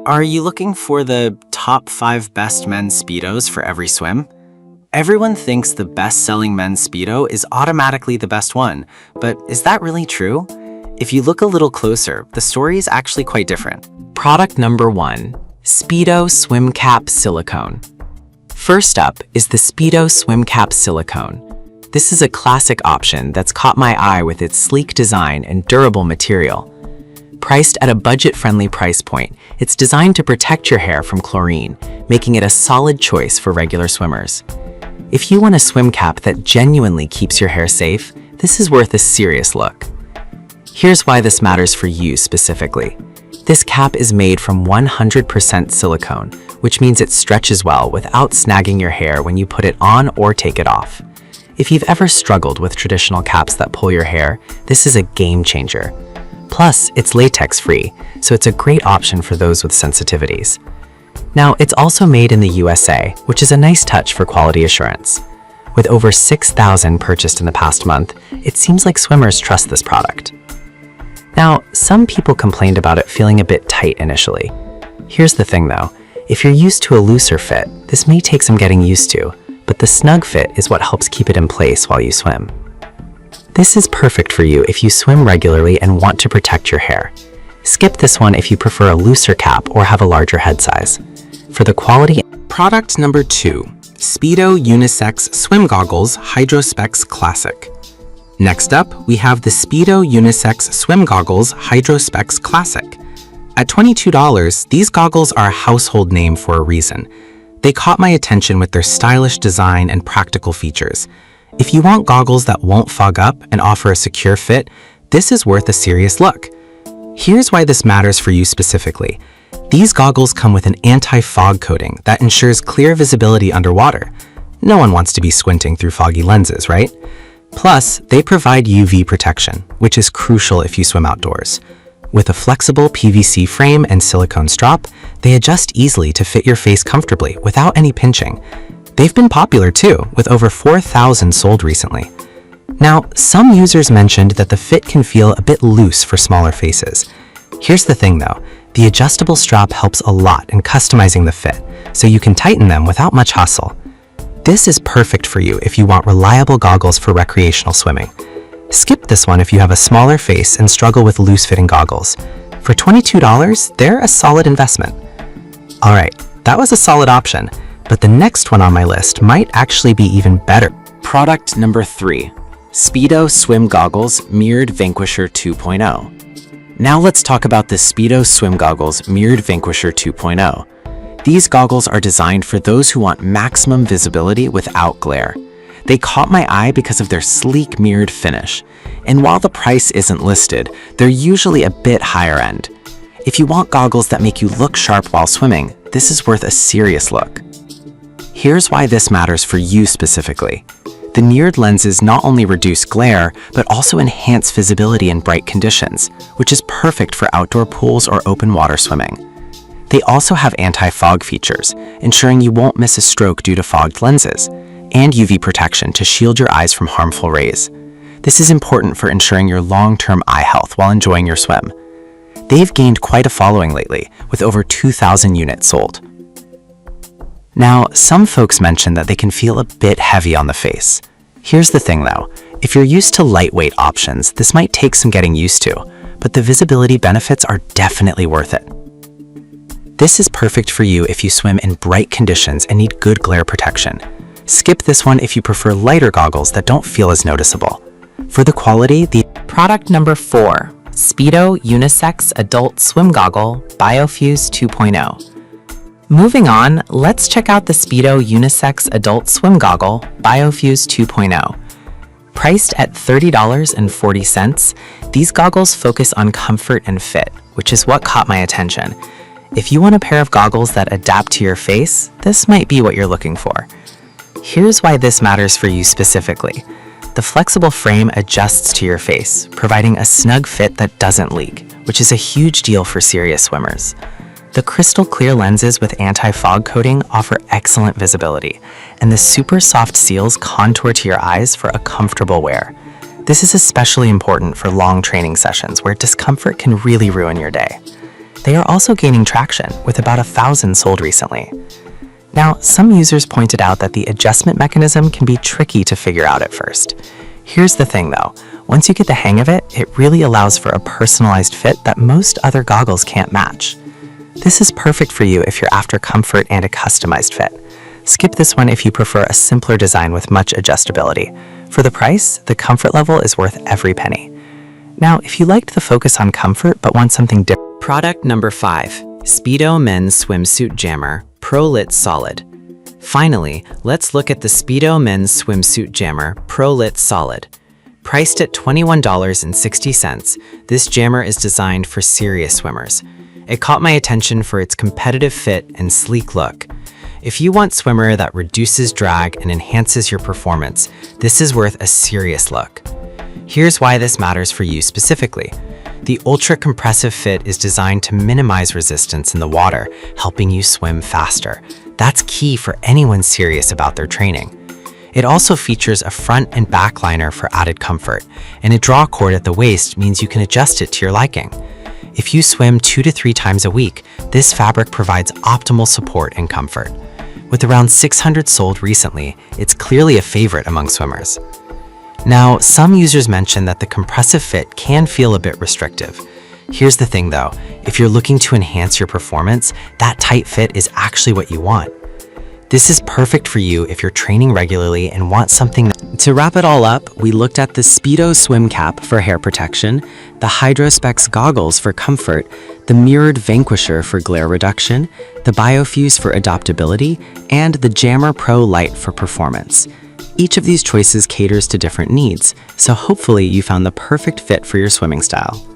Are you looking for the top 5 best men's Speedos for every swim? Everyone thinks the best-selling men's Speedo is automatically the best one, but is that really true? If you look a little closer, the story is actually quite different. Product number 1, Speedo Swim Cap Silicone. First up is the Speedo Swim Cap Silicone. This is a classic option that's caught my eye with its sleek design and durable material. Priced at a budget-friendly price point, it's designed to protect your hair from chlorine, making it a solid choice for regular swimmers. If you want a swim cap that genuinely keeps your hair safe, this is worth a serious look. Here's why this matters for you specifically. This cap is made from 100% silicone, which means it stretches well without snagging your hair when you put it on or take it off. If you've ever struggled with traditional caps that pull your hair, this is a game changer. Plus, it's latex-free, so it's a great option for those with sensitivities. Now, it's also made in the USA, which is a nice touch for quality assurance. With over 6,000 purchased in the past month, it seems like swimmers trust this product. Now, some people complained about it feeling a bit tight initially. Here's the thing though, if you're used to a looser fit, this may take some getting used to, but the snug fit is what helps keep it in place while you swim. This is perfect for you if you swim regularly and want to protect your hair. Skip this one if you prefer a looser cap or have a larger head size. For the quality... Product number 2, Speedo Unisex Swim Goggles Hydrospecs Classic. Next up, we have the Speedo Unisex Swim Goggles Hydrospecs Classic. At $22, these goggles are a household name for a reason. They caught my attention with their stylish design and practical features. If you want goggles that won't fog up and offer a secure fit, this is worth a serious look. Here's why this matters for you specifically. These goggles come with an anti-fog coating that ensures clear visibility underwater. No one wants to be squinting through foggy lenses, right? Plus, they provide UV protection, which is crucial if you swim outdoors. With a flexible PVC frame and silicone strap, they adjust easily to fit your face comfortably without any pinching. They've been popular too, with over 4,000 sold recently. Now, some users mentioned that the fit can feel a bit loose for smaller faces. Here's the thing though, the adjustable strap helps a lot in customizing the fit, so you can tighten them without much hustle. This is perfect for you if you want reliable goggles for recreational swimming. Skip this one if you have a smaller face and struggle with loose-fitting goggles. For $22, they're a solid investment. Alright, that was a solid option, but the next one on my list might actually be even better. Product number 3, Speedo Swim Goggles Mirrored Vanquisher 2.0. Now let's talk about the Speedo Swim Goggles Mirrored Vanquisher 2.0. These goggles are designed for those who want maximum visibility without glare. They caught my eye because of their sleek mirrored finish, and while the price isn't listed, they're usually a bit higher end. If you want goggles that make you look sharp while swimming, this is worth a serious look. Here's why this matters for you specifically. The mirrored lenses not only reduce glare, but also enhance visibility in bright conditions, which is perfect for outdoor pools or open water swimming. They also have anti-fog features, ensuring you won't miss a stroke due to fogged lenses, and UV protection to shield your eyes from harmful rays. This is important for ensuring your long-term eye health while enjoying your swim. They've gained quite a following lately, with over 2,000 units sold. Now, some folks mention that they can feel a bit heavy on the face. Here's the thing though, if you're used to lightweight options, this might take some getting used to, but the visibility benefits are definitely worth it. This is perfect for you if you swim in bright conditions and need good glare protection. Skip this one if you prefer lighter goggles that don't feel as noticeable. For the quality, the Product number 4, Speedo Unisex Adult Swim Goggle Biofuse 2.0. Moving on, let's check out the Speedo Unisex Adult Swim Goggle Biofuse 2.0. Priced at $30.40, these goggles focus on comfort and fit, which is what caught my attention. If you want a pair of goggles that adapt to your face, this might be what you're looking for. Here's why this matters for you specifically. The flexible frame adjusts to your face, providing a snug fit that doesn't leak, which is a huge deal for serious swimmers. The crystal clear lenses with anti-fog coating offer excellent visibility, and the super soft seals contour to your eyes for a comfortable wear. This is especially important for long training sessions where discomfort can really ruin your day. they are also gaining traction, with about 1,000 sold recently. Now, some users pointed out that the adjustment mechanism can be tricky to figure out at first. Here's the thing though, once you get the hang of it, it really allows for a personalized fit that most other goggles can't match. This is perfect for you if you're after comfort and a customized fit. Skip this one if you prefer a simpler design with much adjustability. For the price, the comfort level is worth every penny. Now, if you liked the focus on comfort but want something different. Product number 5. Speedo Men's Swimsuit Jammer Pro Lit Solid. Finally, let's look at the Speedo Men's Swimsuit Jammer Pro Lit Solid. Priced at $21.60, this jammer is designed for serious swimmers. It caught my attention for its competitive fit and sleek look. If you want swimwear that reduces drag and enhances your performance, this is worth a serious look. Here's why this matters for you specifically. The ultra-compressive fit is designed to minimize resistance in the water, helping you swim faster. That's key for anyone serious about their training. It also features a front and back liner for added comfort, and a draw cord at the waist means you can adjust it to your liking. If you swim 2 to 3 times a week, this fabric provides optimal support and comfort. With around 600 sold recently, it's clearly a favorite among swimmers. Now, some users mentioned that the compressive fit can feel a bit restrictive. Here's the thing though, if you're looking to enhance your performance, that tight fit is actually what you want. This is perfect for you if you're training regularly and want something. To wrap it all up, we looked at the Speedo swim cap for hair protection, the HydroSpecs goggles for comfort, the mirrored Vanquisher for glare reduction, the BioFuse for adaptability, and the Jammer Pro Lite for performance. Each of these choices caters to different needs, so hopefully you found the perfect fit for your swimming style.